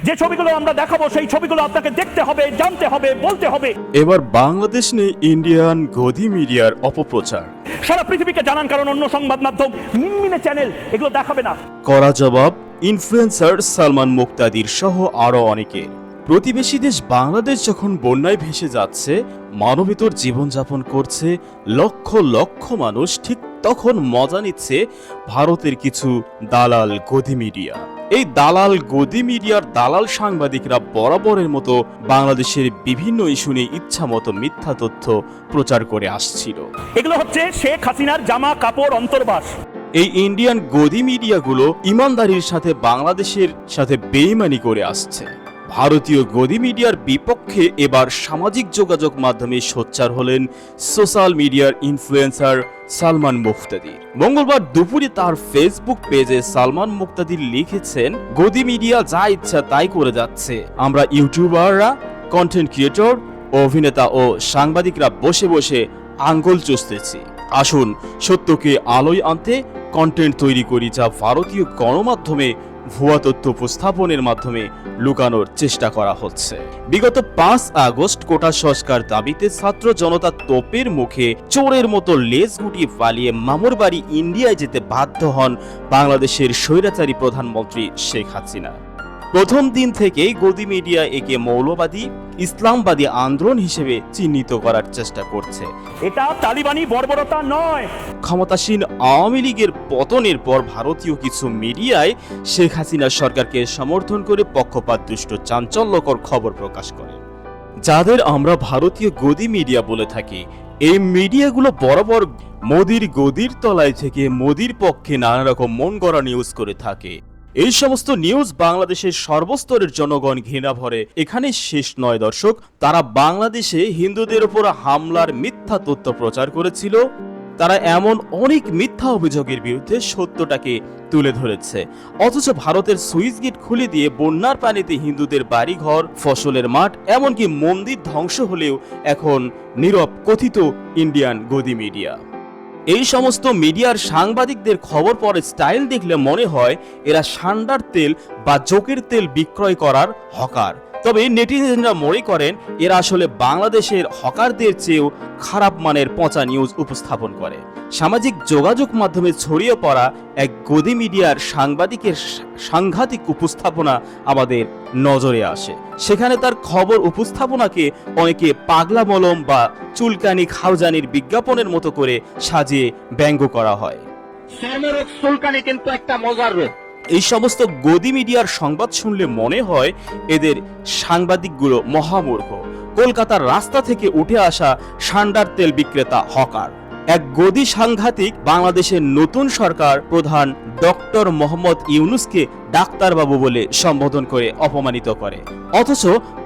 যে ছবিগুলো আমরা দেখাবো সেই ছবিগুলো আপনাকে দেখতে হবে, জানতে হবে, বলতে হবে। এবার বাংলাদেশ নিয়ে ইন্ডিয়ান গদি মিডিয়ার অপপ্রচার সারা পৃথিবীকে জানান, কারণ অন্য সংবাদ মাধ্যম মিনমিনে চ্যানেল এগুলো দেখাবে না। কড়া জবাব ইনফ্লুয়েন্সার সালমান মুক্তাদির সহ আরো অনেকে। প্রতিবেশী দেশ বাংলাদেশ যখন বন্যায় ভেসে যাচ্ছে, মানবেতর জীবনযাপন করছে লক্ষ লক্ষ মানুষ, ঠিক তখন মজা নিচ্ছে ভারতের কিছু দালাল গদি মিডিয়া। এই দালাল গদি মিডিয়ার দালাল সাংবাদিকরা বরাবরের মতো বাংলাদেশের বিভিন্ন ইস্যু নিয়ে ইচ্ছামতো মিথ্যা তথ্য প্রচার করে আসছিল। এগুলো হচ্ছে শেখ হাসিনার জামা কাপড় অন্তর্বাস। এই ইন্ডিয়ান গদি মিডিয়াগুলো ইমানদারির সাথে বাংলাদেশের সাথে বেইমানি করে আসছে। ভারতীয় গদি মিডিয়ার বিপক্ষে এবার সামাজিক যোগাযোগ মাধ্যমে সোচ্চার হলেন সোশ্যাল মিডিয়ার ইনফ্লুয়েন্সার সালমান মুক্তাদি। মঙ্গলবার দুপুরে তার ফেসবুক পেজে সালমান মুক্তাদি লিখেছেন, গদি মিডিয়া যা ইচ্ছা তাই করে যাচ্ছে। আমরা ইউটিউবাররা, কন্টেন্ট ক্রিয়েটর, অভিনেতা ও সাংবাদিকরা বসে বসে আঙ্গুল চুষতেছি। আসুন সত্যকে আলোয় আনতে কন্টেন্ট তৈরি করি, যা ভারতীয় গণমাধ্যমে ভুয়া তথ্য উপস্থাপনের মাধ্যমে লুকানোর চেষ্টা করা হচ্ছে। বিগত 5 আগস্ট কোটা সংস্কার দাবিতে ছাত্র জনতা তোপের মুখে চোরের মতো লেজ গুটিয়ে পালিয়ে মামুর বাড়ি ইন্ডিয়ায় যেতে বাধ্য হন বাংলাদেশের স্বৈরাচারী প্রধানমন্ত্রী শেখ হাসিনা। প্রথম দিন থেকেই গদি মিডিয়া একে মৌলবাদী ইসলামবাদী আন্দোলন হিসেবে চিহ্নিত করার চেষ্টা করছে। এটা তালিবানি বর্বরতা নয়। ক্ষমতাসীন আওয়ামী লীগের পতনের পর ভারতীয় কিছু মিডিয়ায় শেখ হাসিনা সরকারকে সমর্থন করে পক্ষপাত দুষ্ট চাঞ্চল্যকর খবর প্রকাশ করে, যাদের আমরা ভারতীয় গদি মিডিয়া বলে থাকি। এই মিডিয়াগুলো বরাবর মোদির গদির তলায় থেকে মোদির পক্ষে নানা রকম মন গড়া নিউজ করে থাকে। এই সমস্ত নিউজ বাংলাদেশের সর্বস্তরের জনগণ ঘৃণা ভরে। এখানে শেষ নয় দর্শক, তারা বাংলাদেশে হিন্দুদের উপর হামলার মিথ্যা তথ্য প্রচার করেছিল। তারা এমন অনেক মিথ্যা অভিযোগের বিরুদ্ধে সত্যটাকে তুলে ধরেছে, অথচ ভারতের সুইচ গেট খুলে দিয়ে বন্যার পানিতে হিন্দুদের বাড়িঘর, ফসলের মাঠ, এমনকি মন্দির ধ্বংস হলেও এখন নীরব কথিত ইন্ডিয়ান গদি মিডিয়া। এই সমস্ত মিডিয়ার সাংবাদিকদের খবর পড়ে স্টাইল দেখলে মনে হয় এরা সান্ডার তেল বা জোকের তেল বিক্রয় করার হকার। তবে নেটিজেনরা মনে করেন এরা আসলে বাংলাদেশের হকারদের চেয়েও খারাপ মানের পচা নিউজ উপস্থাপন করে। সামাজিক যোগাযোগ মাধ্যমে ছড়িয়ে পড়া এক গদি মিডিয়ার সাংবাদিকের সাংঘাতিক উপস্থাপনা আমাদের নজরে আসে। সেখানে তার খবর উপস্থাপনাকে অনেকে পাগলা মলম বা চুলকানি খাওজানির বিজ্ঞাপনের মতো করে সাজিয়ে ব্যঙ্গ করা হয়। চুলকানি কিন্তু একটা মজার রোগ। এই সমস্ত গদি মিডিয়ার সংবাদ শুনলে মনে হয় এদের সাংবাদিকগুলো মহামূর্খ, কলকাতার রাস্তা থেকে উঠে আসা সান্ডার তেল বিক্রেতা হকার। এক গদি সাংঘাতিক বাংলাদেশের নতুন সরকার প্রধান ডক্টর মোহাম্মদ ইউনূসকে ডাক্তারবাবু বলে সম্বোধন করে অপমানিত করে, অথচ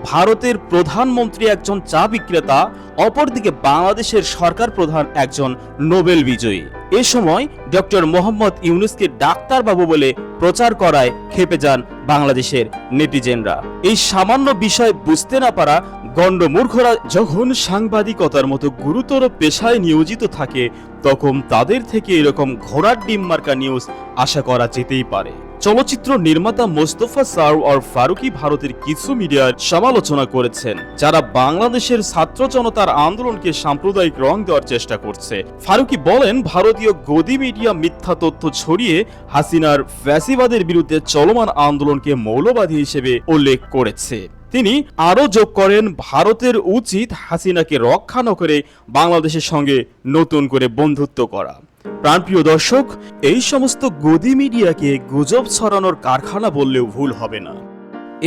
ভারতের প্রধানমন্ত্রী একজন চা বিক্রেতা, অপরদিকে বাংলাদেশের সরকার প্রধান একজন নোবেল বিজয়ী। এ সময় ডক্টর মোহাম্মদ ইউনূসকে ডাক্তারবাবু বলে প্রচার করায় ক্ষেপে যান বাংলাদেশের নেটিজেনরা। এই সামান্য বিষয় বুঝতে না পারা গণ্ডমূর্খরা যখন সাংবাদিকতার মতো গুরুতর পেশায় নিয়োজিত থাকে, তখন তাদের থেকে এরকম ঘোড়ার ডিম মার্কা নিউজ আশা করা যেতেই পারে। চলচ্চিত্র নির্মাতা মোস্তফা সারওয়ার ফারুকী ভারতের কিছু মিডিয়ার সমালোচনা করেছেন, যারা বাংলাদেশের ছাত্র জনতার আন্দোলনকে সাম্প্রদায়িক রং দেওয়ার চেষ্টা করছে। ফারুকী বলেন, ভারতীয় গদি মিডিয়া মিথ্যা তথ্য ছড়িয়ে হাসিনার ফ্যাসিবাদের বিরুদ্ধে চলমান আন্দোলনকে মৌলবাদী হিসেবে উল্লেখ করেছে। তিনি আরো যোগ করেন, ভারতের উচিত হাসিনাকে রক্ষা না করে বাংলাদেশের সঙ্গে নতুন করে বন্ধুত্ব করা। প্রাণপ্রিয় দর্শক, এই সমস্ত গদি মিডিয়াকে গুজব ছড়ানোর কারখানা বললেও ভুল হবে না।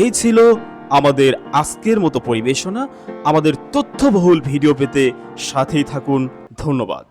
এই ছিল আমাদের আজকের মতো পরিবেশনা। আমাদের তথ্যবহুল ভিডিও পেতে সাথেই থাকুন। ধন্যবাদ।